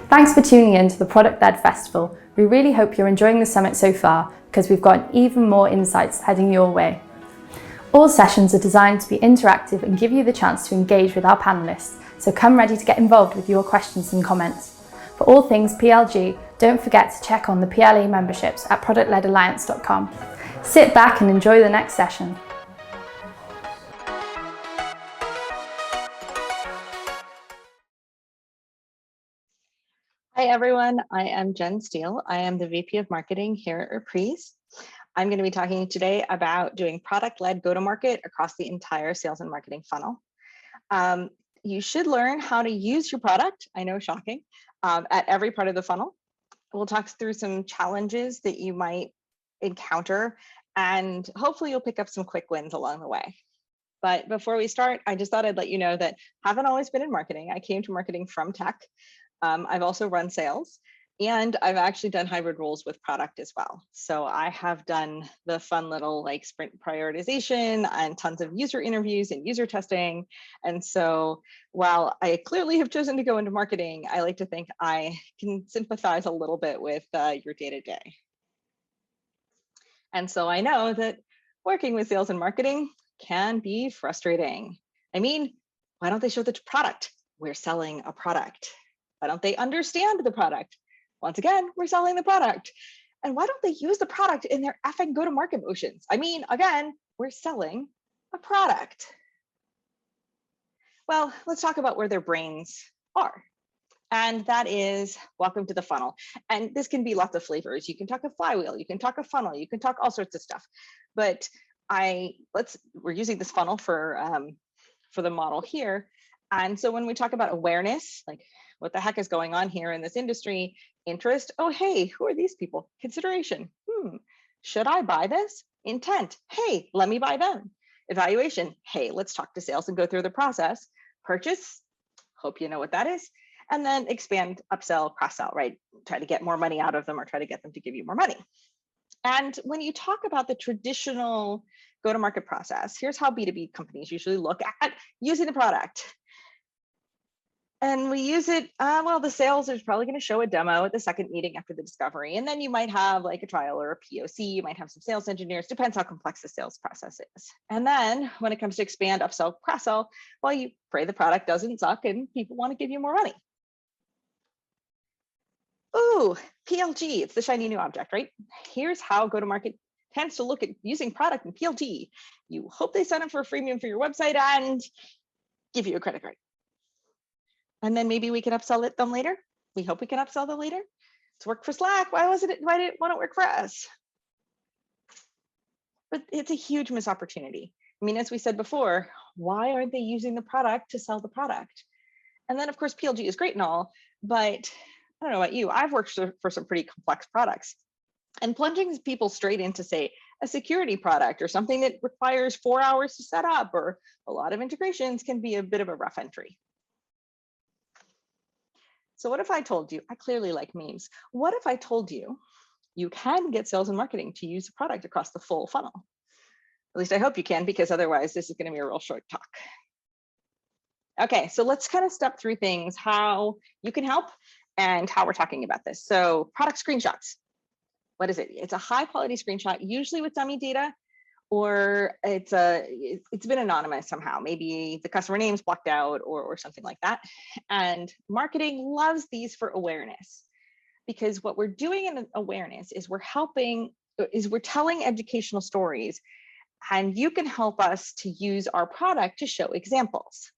Thanks for tuning in to the Product-Led Festival. We really hope you're enjoying the summit so far because we've got even more insights heading your way. All sessions are designed to be interactive and give you the chance to engage with our panelists, so come ready to get involved with your questions and comments. For all things PLG, don't forget to check on the PLA memberships at productledalliance.com. Sit back and enjoy the next session. Hi everyone, I am Jen Steele. I am the VP of Marketing here at Reprise. I'm going to be talking today about doing product-led go-to-market across the entire sales and marketing funnel. You should learn how to use your product, I know, shocking, at every part of the funnel. We'll talk through some challenges that you might encounter, and hopefully you'll pick up some quick wins along the way. But before we start, I just thought I'd let you know that I haven't always been in marketing. I came to marketing from tech. I've also run sales, and I've actually done hybrid roles with product as well. So I have done the fun little like sprint prioritization and tons of user interviews and user testing. And so while I clearly have chosen to go into marketing, I like to think I can sympathize a little bit with your day-to-day. And so I know that working with sales and marketing can be frustrating. I mean, why don't they show the product? We're selling a product. Why don't they understand the product? Once again, we're selling the product. And why don't they use the product in their effing go-to-market motions? I mean, again, we're selling a product. Well, let's talk about where their brains are. And that is, welcome to the funnel. And this can be lots of flavors. You can talk a flywheel, you can talk a funnel, you can talk all sorts of stuff. But we're using this funnel for the model here. And so when we talk about awareness, like what the heck is going on here in this industry? Interest, oh, hey, who are these people? Consideration, should I buy this? Intent, hey, let me buy them. Evaluation, hey, let's talk to sales and go through the process. Purchase, hope you know what that is. And then expand, upsell, cross-sell, right? Try to get more money out of them or try to get them to give you more money. And when you talk about the traditional go-to-market process, here's how B2B companies usually look at using the product. And we use it, well, the sales is probably going to show a demo at the second meeting after the discovery. And then you might have like a trial or a POC. You might have some sales engineers, depends how complex the sales process is. And then when it comes to expand, upsell, cross-sell, well, you pray the product doesn't suck and people want to give you more money. Ooh, PLG, it's the shiny new object, right? Here's how go-to-market tends to look at using product in PLG. You hope they sign up for a freemium for your website and give you a credit card. And then maybe we can upsell them later. We hope we can upsell them later. It's worked for Slack. Why did it want to work for us? But it's a huge missed opportunity. I mean, as we said before, why aren't they using the product to sell the product? And then of course, PLG is great and all, but I don't know about you, I've worked for some pretty complex products, and plunging people straight into, say, a security product or something that requires 4 hours to set up or a lot of integrations can be a bit of a rough entry. So what if I told you, I clearly like memes. What if I told you, you can get sales and marketing to use the product across the full funnel? At least I hope you can, because otherwise this is going to be a real short talk. Okay, so let's kind of step through things, how you can help and how we're talking about this. So product screenshots. What is it? It's a high quality screenshot, usually with dummy data, or it's been anonymous somehow. Maybe the customer name's blocked out or something like that. And marketing loves these for awareness, because what we're doing in awareness is we're telling educational stories, and you can help us to use our product to show examples.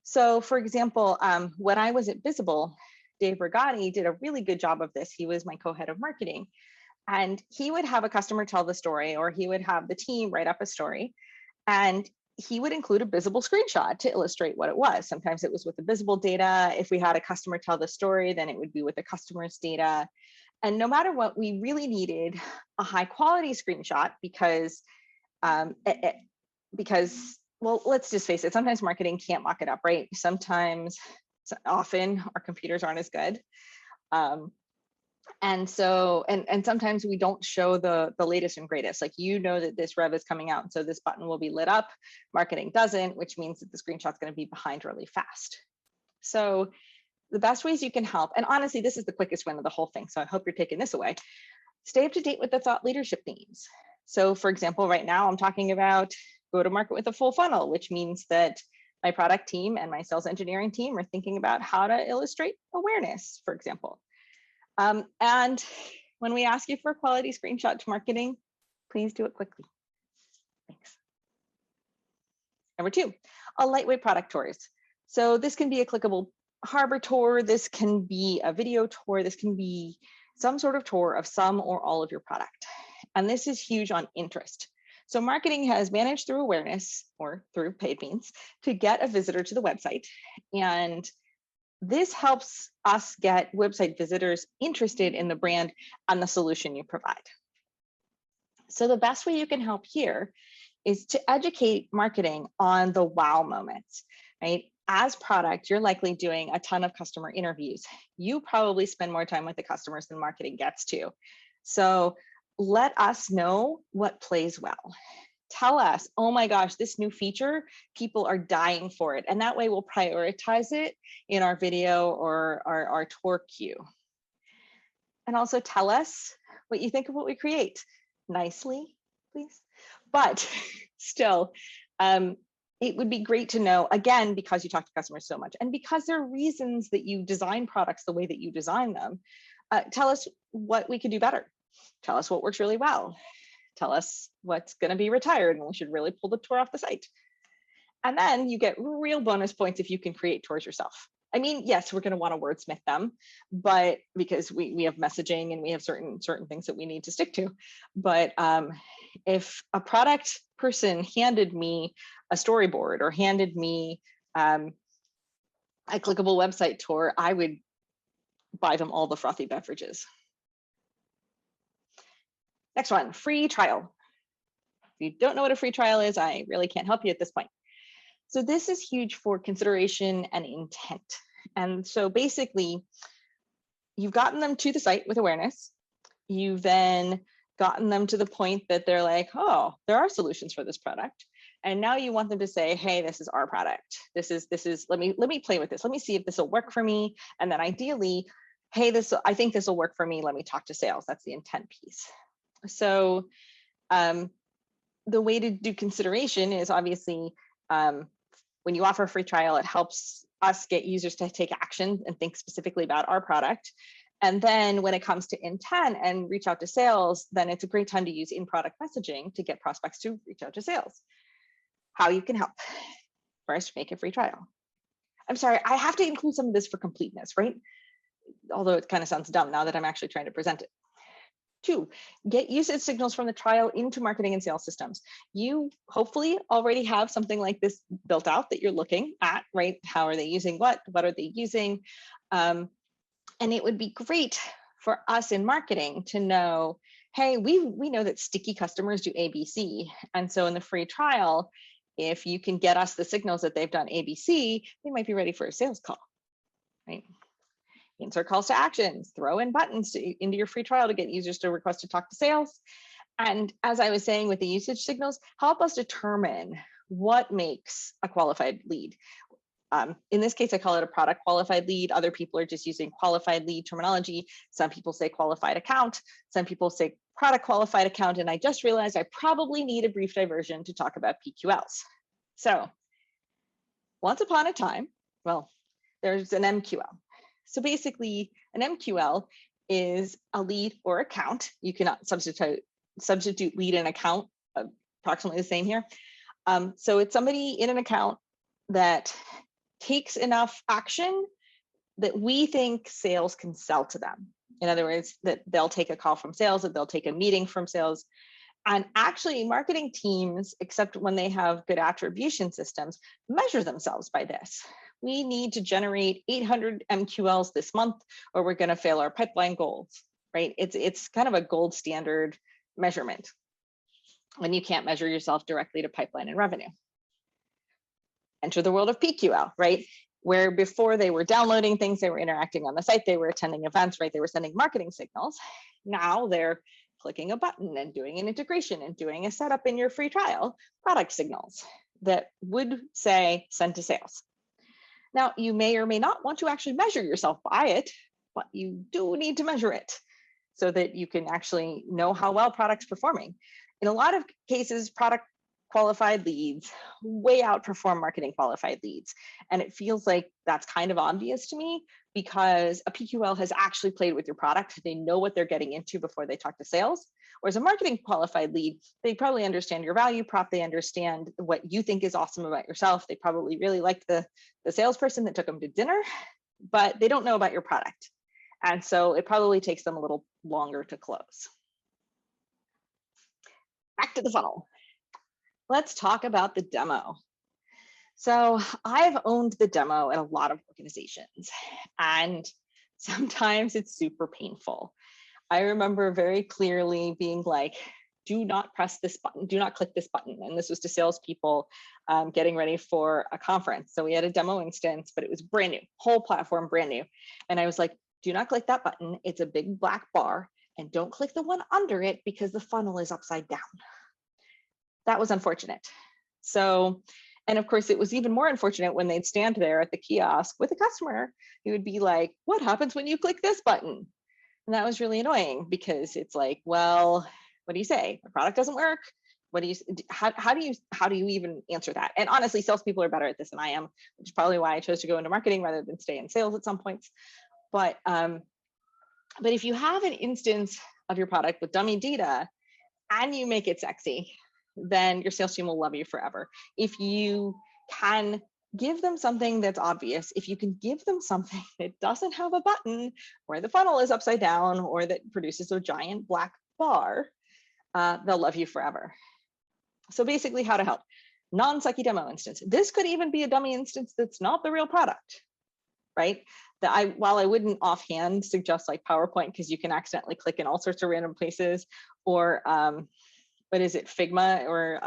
So for example, when I was at Visible, Dave Rigatti did a really good job of this. He was my co-head of marketing. And he would have a customer tell the story, or he would have the team write up a story, and he would include a Visible screenshot to illustrate what it was. Sometimes it was with the Visible data. If we had a customer tell the story, then it would be with the customer's data. And no matter what, we really needed a high quality screenshot because, well, let's just face it, sometimes marketing can't mock it up, right? Often our computers aren't as good. And so, and sometimes we don't show the latest and greatest, like, you know that this rev is coming out, and so this button will be lit up. Marketing doesn't, which means that the screenshot's going to be behind really fast. So the best ways you can help, and honestly, this is the quickest one of the whole thing, so I hope you're taking this away. Stay up to date with the thought leadership themes. So for example, right now I'm talking about go to market with a full funnel, which means that my product team and my sales engineering team are thinking about how to illustrate awareness, for example. And when we ask you for a quality screenshot to marketing, please do it quickly. Thanks. Number 2, a lightweight product tours. So this can be a clickable harbor tour, this can be a video tour, this can be some sort of tour of some or all of your product. And this is huge on interest. So marketing has managed through awareness or through paid means to get a visitor to the website. And this helps us get website visitors interested in the brand and the solution you provide. So the best way you can help here is to educate marketing on the wow moments, right? As product, you're likely doing a ton of customer interviews. You probably spend more time with the customers than marketing gets to. So let us know what plays well. Tell us, oh my gosh, this new feature, people are dying for it. And that way we'll prioritize it in our video or our tour queue. And also tell us what you think of what we create. Nicely, please. But still, it would be great to know, again, because you talk to customers so much and because there are reasons that you design products the way that you design them, tell us what we could do better. Tell us what works really well. Tell us what's going to be retired and we should really pull the tour off the site. And then you get real bonus points if you can create tours yourself. I mean, yes, we're going to want to wordsmith them, but because we have messaging and we have certain things that we need to stick to. But if a product person handed me a storyboard or handed me a clickable website tour, I would buy them all the frothy beverages. Next one, free trial. If you don't know what a free trial is, I really can't help you at this point. So this is huge for consideration and intent. And so basically, you've gotten them to the site with awareness. You've then gotten them to the point that they're like, oh, there are solutions for this product. And now you want them to say, hey, this is our product. This is, let me play with this. Let me see if this will work for me. And then ideally, hey, I think this will work for me. Let me talk to sales. That's the intent piece. So the way to do consideration is obviously when you offer a free trial, it helps us get users to take action and think specifically about our product. And then when it comes to intent and reach out to sales, then it's a great time to use in-product messaging to get prospects to reach out to sales. How you can help. First, make a free trial. I'm sorry, I have to include some of this for completeness, right? Although it kind of sounds dumb now that I'm actually trying to present it. 2, get usage signals from the trial into marketing and sales systems. You hopefully already have something like this built out that you're looking at, right? How are they using what? What are they using? And it would be great for us in marketing to know, hey, we know that sticky customers do ABC. And so in the free trial, if you can get us the signals that they've done ABC, they might be ready for a sales call, right? Insert calls to actions, throw in buttons into your free trial to get users to request to talk to sales. And as I was saying with the usage signals, help us determine what makes a qualified lead. In this case, I call it a product qualified lead. Other people are just using qualified lead terminology. Some people say qualified account. Some people say product qualified account. And I just realized I probably need a brief diversion to talk about PQLs. So once upon a time, well, there's an MQL. So basically, an MQL is a lead or account. You cannot substitute lead and account, approximately the same here. So it's somebody in an account that takes enough action that we think sales can sell to them. In other words, that they'll take a call from sales, that they'll take a meeting from sales. And actually, marketing teams, except when they have good attribution systems, measure themselves by this. We need to generate 800 MQLs this month, or we're going to fail our pipeline goals, right? It's kind of a gold standard measurement when you can't measure yourself directly to pipeline and revenue. Enter the world of PQL, right? Where before they were downloading things, they were interacting on the site, they were attending events, right? They were sending marketing signals. Now they're clicking a button and doing an integration and doing a setup in your free trial, product signals that would say send to sales. Now, you may or may not want to actually measure yourself by it, but you do need to measure it so that you can actually know how well product's performing. In a lot of cases, product qualified leads way outperform marketing qualified leads. And it feels like that's kind of obvious to me because a PQL has actually played with your product. They know what they're getting into before they talk to sales. Whereas a marketing qualified lead, they probably understand your value prop. They understand what you think is awesome about yourself. They probably really liked the salesperson that took them to dinner, but they don't know about your product. And so it probably takes them a little longer to close. Back to the funnel. Let's talk about the demo. So I've owned the demo at a lot of organizations, and sometimes it's super painful. I remember very clearly being like, do not press this button, do not click this button. And this was to salespeople getting ready for a conference. So we had a demo instance, but it was brand new, whole platform brand new. And I was like, do not click that button. It's a big black bar, and don't click the one under it because the funnel is upside down. That was unfortunate. So, and of course, it was even more unfortunate when they'd stand there at the kiosk with a customer who would be like, what happens when you click this button? And that was really annoying because it's like, well, what do you say? The product doesn't work. What do you, how do you even answer that? And honestly, salespeople are better at this than I am, which is probably why I chose to go into marketing rather than stay in sales at some points. But if you have an instance of your product with dummy data and you make it sexy, then your sales team will love you forever. If you can give them something that's obvious, if you can give them something that doesn't have a button where the funnel is upside down or that produces a giant black bar, they'll love you forever. So basically, how to help. Non-sucky demo instance. This could even be a dummy instance that's not the real product, right? While I wouldn't offhand suggest like PowerPoint because you can accidentally click in all sorts of random places, or what is it, Figma or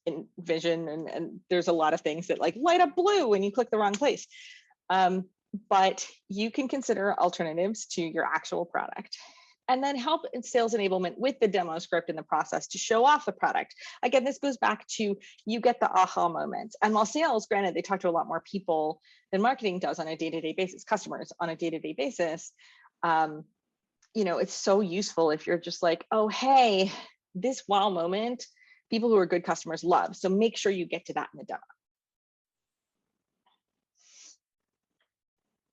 InVision, and there's a lot of things that like light up blue when you click the wrong place. But you can consider alternatives to your actual product. And then help in sales enablement with the demo script in the process to show off the product. Again, this goes back to you get the aha moments. And while sales, granted, they talk to a lot more people than marketing does on a day-to-day basis, customers on a day-to-day basis. It's so useful if you're just like, oh, hey, this wow moment, people who are good customers love. So make sure you get to that in the demo.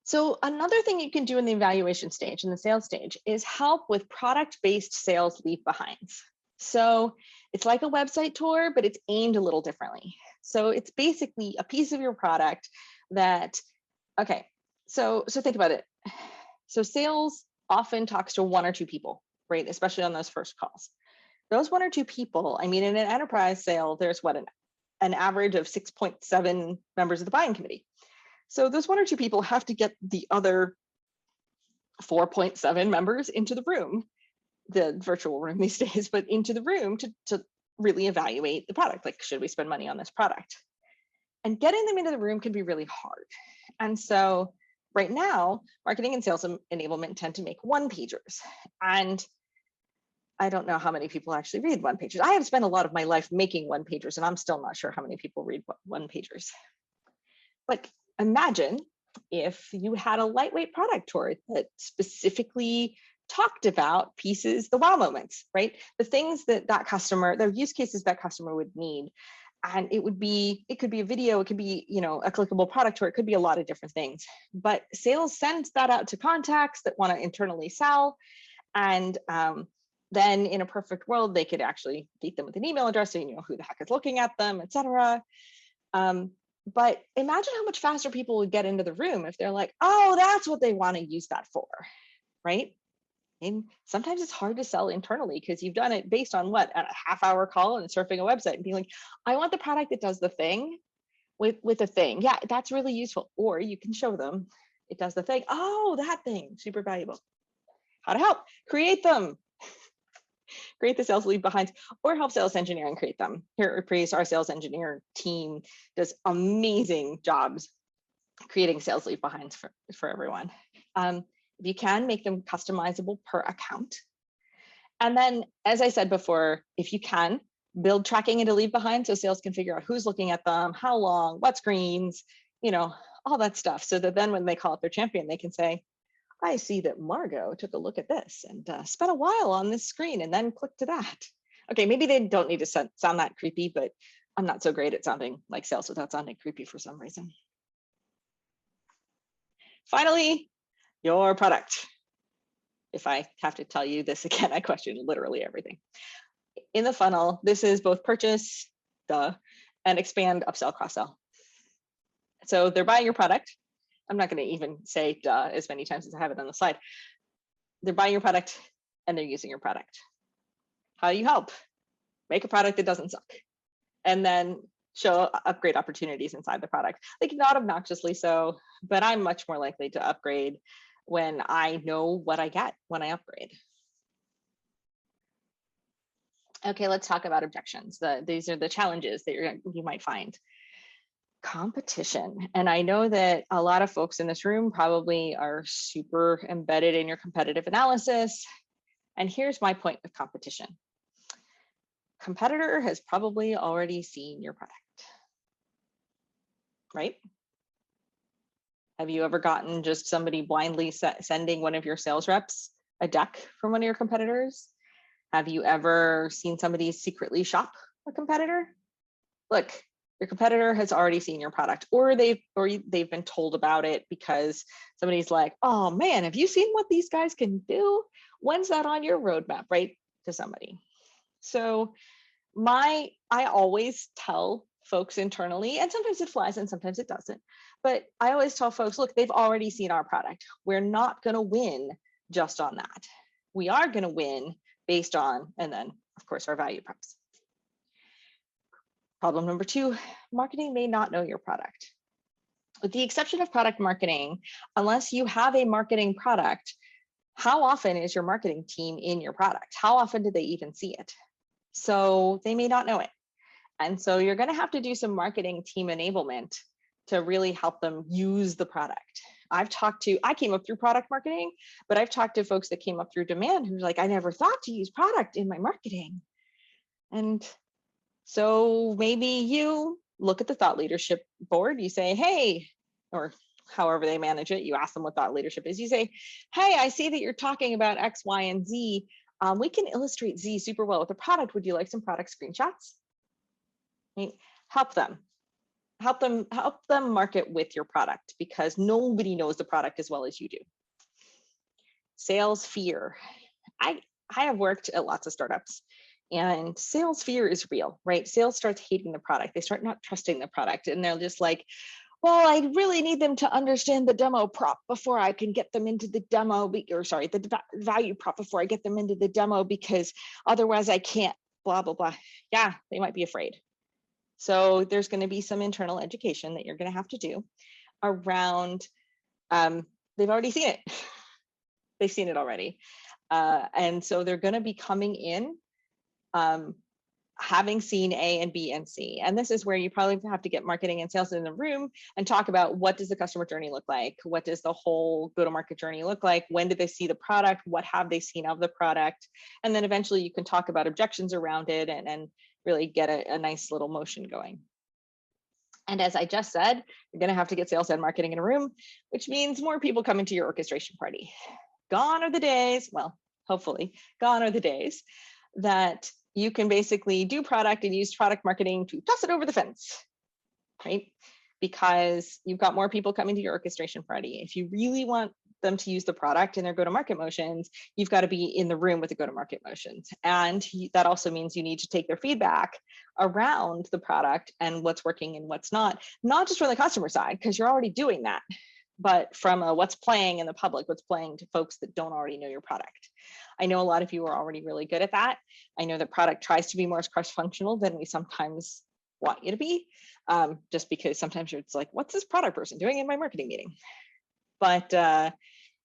So another thing you can do in the evaluation stage, in the sales stage, is help with product-based sales leave behinds. So it's like a website tour, but it's aimed a little differently. So it's basically a piece of your product that, okay, so think about it. So sales often talks to one or two people, right? Especially on those first calls. Those one or two people, I mean, in an enterprise sale, there's what, an average of 6.7 members of the buying committee. So those one or two people have to get the other 4.7 members into the room, the virtual room these days, but into the room to really evaluate the product. Like, should we spend money on this product? And getting them into the room can be really hard. And so right now, marketing and sales enablement tend to make one-pagers. And I don't know how many people actually read one-pagers. I have spent a lot of my life making one-pagers, and I'm still not sure how many people read one-pagers. But imagine if you had a lightweight product tour that specifically talked about pieces, the wow moments, right? The things that customer, the use cases that customer would need. And it could be a video, it could be, a clickable product tour, it could be a lot of different things. But sales sends that out to contacts that want to internally sell. And then in a perfect world, they could actually date them with an email address so you know who the heck is looking at them, et cetera. But imagine how much faster people would get into the room if they're like, oh, that's what they want to use that for, right? And sometimes it's hard to sell internally because you've done it based on what, a half-hour call and surfing a website and being like, I want the product that does the thing with a thing. Yeah, that's really useful. Or you can show them it does the thing. Oh, that thing, super valuable. How to help? Create them. Create the sales leave behinds, or help sales engineering create them. Here at Praise, our sales engineer team does amazing jobs creating sales leave behinds for everyone. If you can, make them customizable per account. And then, as I said before, if you can, build tracking into leave behind so sales can figure out who's looking at them, how long, what screens, all that stuff, so that then when they call up their champion, they can say, I see that Margot took a look at this and spent a while on this screen and then clicked to that. Okay, maybe they don't need to sound that creepy, but I'm not so great at sounding like sales without sounding creepy for some reason. Finally, your product. If I have to tell you this again, I question literally everything. In the funnel, this is both purchase, and expand, upsell, cross-sell. So they're buying your product. I'm not going to even say duh as many times as I have it on the slide. They're buying your product and they're using your product. How do you help? Make a product that doesn't suck. And then show upgrade opportunities inside the product. Like, not obnoxiously so, but I'm much more likely to upgrade when I know what I get when I upgrade. Okay, let's talk about objections. These are the challenges that you might find. Competition. And I know that a lot of folks in this room probably are super embedded in your competitive analysis. And here's my point with competition. Competitor has probably already seen your product, right? Have you ever gotten just somebody blindly sending one of your sales reps a deck from one of your competitors? Have you ever seen somebody secretly shop a competitor? Look, your competitor has already seen your product, or they've been told about it because somebody's like, oh man, have you seen what these guys can do? When's that on your roadmap, right? To somebody. So I always tell folks internally, and sometimes it flies and sometimes it doesn't, but I always tell folks, look, they've already seen our product. We're not going to win just on that. We are going to win based on, and then of course, our value props. Problem number 2, marketing may not know your product. With the exception of product marketing, unless you have a marketing product, how often is your marketing team in your product? How often do they even see it? So they may not know it. And so you're going to have to do some marketing team enablement to really help them use the product. I came up through product marketing, but I've talked to folks that came up through demand who's like, I never thought to use product in my marketing. And so maybe you look at the thought leadership board, you say, hey, or however they manage it, you ask them what thought leadership is. You say, hey, I see that you're talking about X, Y, and Z. We can illustrate Z super well with a product. Would you like some product screenshots? Help them market with your product, because nobody knows the product as well as you do. Sales fear. I have worked at lots of startups, and sales fear is real, right? Sales starts hating the product. They start not trusting the product, and they're just like, well, I really need them to understand the demo prop before I can get them into the demo, the value prop before I get them into the demo, because otherwise I can't, blah, blah, blah. Yeah, they might be afraid. So there's going to be some internal education that you're going to have to do around, they've already seen it. They've seen it already. And so they're going to be coming in having seen A and B and C. And this is where you probably have to get marketing and sales in the room and talk about, what does the customer journey look like? What does the whole go-to-market journey look like? When did they see the product? What have they seen of the product? And then eventually you can talk about objections around it and really get a nice little motion going. And as I just said, you're going to have to get sales and marketing in a room, which means more people coming to your orchestration party. Gone are the days, well, hopefully, gone are the days that you can basically do product and use product marketing to toss it over the fence, right? Because you've got more people coming to your orchestration party. If you really want them to use the product in their go-to-market motions, you've got to be in the room with the go-to-market motions. And that also means you need to take their feedback around the product and what's working and what's not just from the customer side, because you're already doing that, but from what's playing in the public, what's playing to folks that don't already know your product. I know a lot of you are already really good at that. I know that product tries to be more cross-functional than we sometimes want you to be, just because sometimes it's like, what's this product person doing in my marketing meeting? But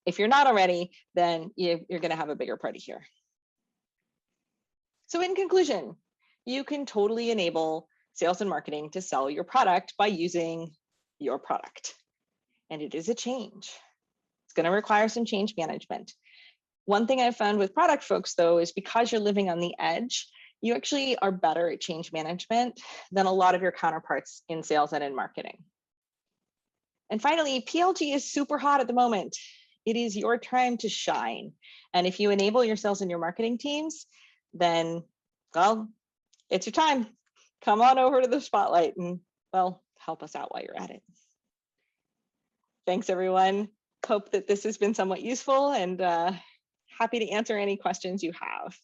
if you're not already, then you're going to have a bigger party here. So in conclusion, you can totally enable sales and marketing to sell your product by using your product. And it is a change. It's going to require some change management. One thing I've found with product folks, though, is because you're living on the edge, you actually are better at change management than a lot of your counterparts in sales and in marketing. And finally, PLG is super hot at the moment. It is your time to shine. And if you enable your sales and your marketing teams, then, well, it's your time. Come on over to the spotlight and, well, help us out while you're at it. Thanks, everyone. Hope that this has been somewhat useful, and happy to answer any questions you have.